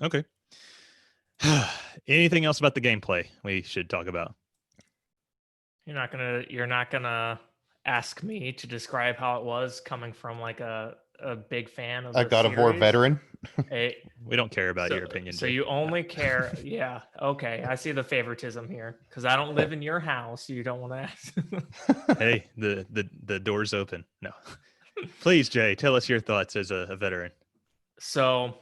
Okay. Anything else about the gameplay we should talk about? You're not gonna ask me to describe how it was coming from like a big fan of A the God of War series. veteran. It, We don't care about so your opinion, so Jay. you No. only care, yeah, okay. I see the favoritism here because I don't live in your house. You don't want to ask. Hey, the door's open. No. Please, Jay, tell us your thoughts as a veteran. So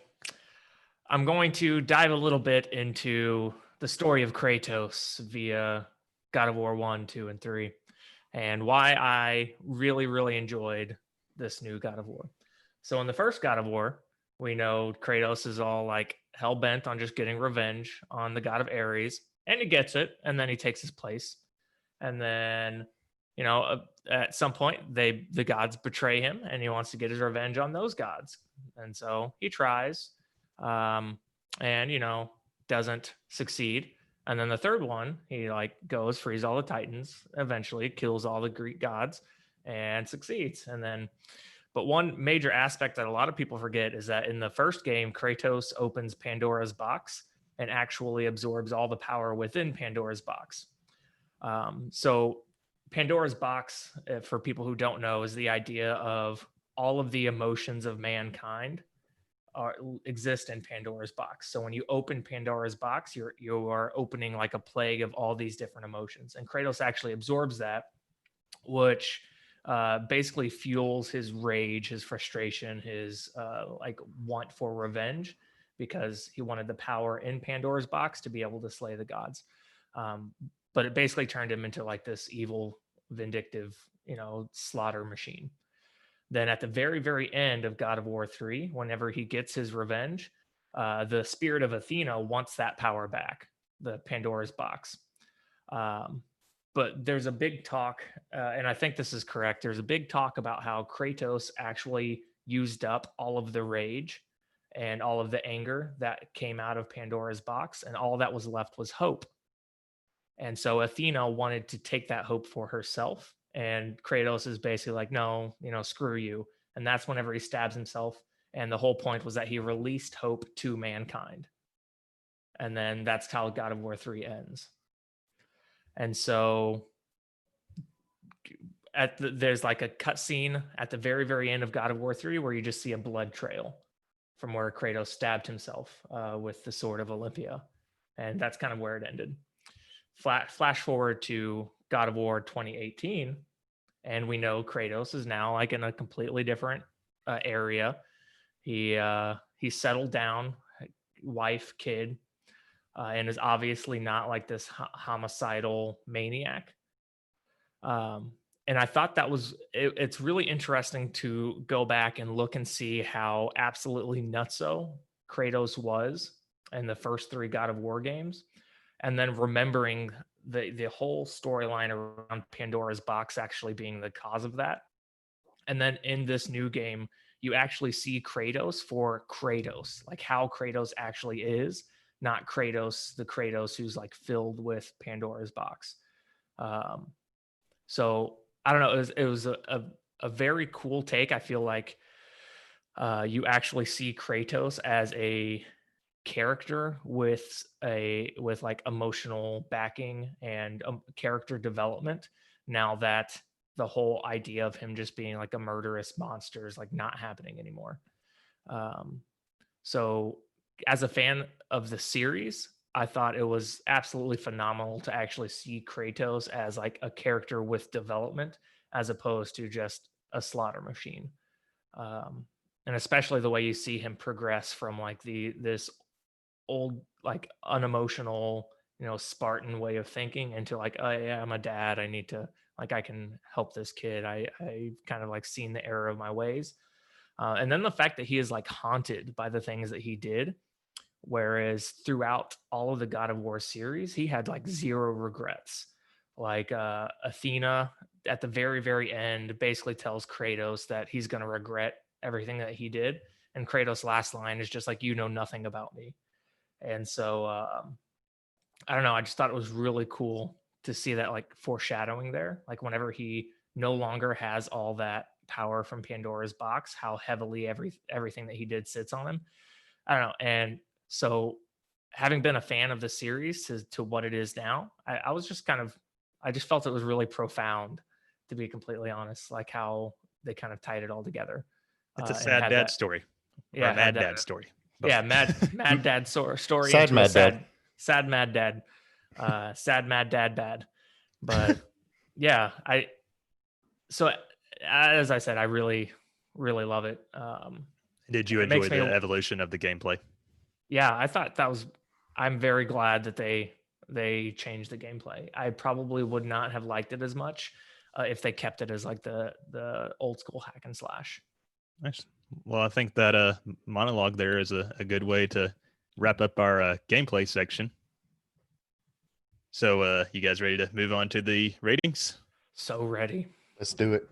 I'm going to dive a little bit into the story of Kratos via God of War 1, 2, and 3, and why I really, really enjoyed this new God of War. So, in the first God of War, we know Kratos is all like hell bent on just getting revenge on the god of Ares, and he gets it, and then he takes his place. And then, at some point, the gods betray him, and he wants to get his revenge on those gods. And so he tries, um, and doesn't succeed. And then the third one, he like goes frees all the titans, eventually kills all the Greek gods, and succeeds. And then, but one major aspect that a lot of people forget is that in the first game, Kratos opens Pandora's box and actually absorbs all the power within Pandora's box. So Pandora's box, for people who don't know, is the idea of all of the emotions of mankind are exist in Pandora's box. So when you open Pandora's box, you are opening like a plague of all these different emotions, and Kratos actually absorbs that, which basically fuels his rage, his frustration, his like want for revenge, because he wanted the power in Pandora's box to be able to slay the gods. Um, but it basically turned him into like this evil, vindictive, slaughter machine. Then at the very, very end of God of War 3, whenever he gets his revenge, the spirit of Athena wants that power back, the Pandora's box. Um, but there's a big talk, and I think this is correct. There's a big talk about how Kratos actually used up all of the rage and all of the anger that came out of Pandora's box, and all that was left was hope. And so Athena wanted to take that hope for herself. And Kratos is basically like, no, screw you. And that's whenever he stabs himself. And the whole point was that he released hope to mankind. And then that's how God of War 3 ends. And so there's like a cutscene at the very, very end of God of War 3 where you just see a blood trail from where Kratos stabbed himself with the sword of Olympia. And that's kind of where it ended. Flash forward to God of War 2018, and we know Kratos is now like in a completely different area. He settled down, wife, kid, and is obviously not like this homicidal maniac. And I thought it's really interesting to go back and look and see how absolutely nutso Kratos was in the first three God of War games, and then remembering the whole storyline around Pandora's box actually being the cause of that. And then in this new game, you actually see Kratos for Kratos, like how Kratos actually is, not Kratos, the Kratos who's like filled with Pandora's box. Um, so I don't know. It was a very cool take. I feel like you actually see Kratos as a character with like emotional backing and character development, now that the whole idea of him just being like a murderous monster is like not happening anymore. um so as a fan of the series, I thought it was absolutely phenomenal to actually see Kratos as like a character with development as opposed to just a slaughter machine. um and especially the way you see him progress from like this old, like unemotional, Spartan way of thinking into like, oh yeah, I'm a dad. I need to, like, I can help this kid. I kind of like seen the error of my ways. And then the fact that he is like haunted by the things that he did, whereas throughout all of the God of War series, he had like zero regrets. Like Athena at the very, very end basically tells Kratos that he's going to regret everything that he did. And Kratos' last line is just like, you know nothing about me. And so I don't know. I just thought it was really cool to see that like foreshadowing there. Like whenever he no longer has all that power from Pandora's box, how heavily everything that he did sits on him. I don't know. And So having been a fan of the series to what it is now, I was just I just felt it was really profound, to be completely honest, like how they kind of tied it all together. It's a And sad had dad that, story or a yeah, had mad that, dad story. Both. yeah, mad dad story Sad into a mad dad. sad mad dad, sad mad dad bad. But yeah, so as I said, I really, really love it. Did you It enjoy makes me, the evolution of the gameplay? yeah, I thought that was. I'm very glad that they changed the gameplay. I probably would not have liked it as much if they kept it as like the old school hack and slash. Nice. Well, I think that monologue there is a good way to wrap up our gameplay section. So you guys ready to move on to the ratings? So ready. Let's do it.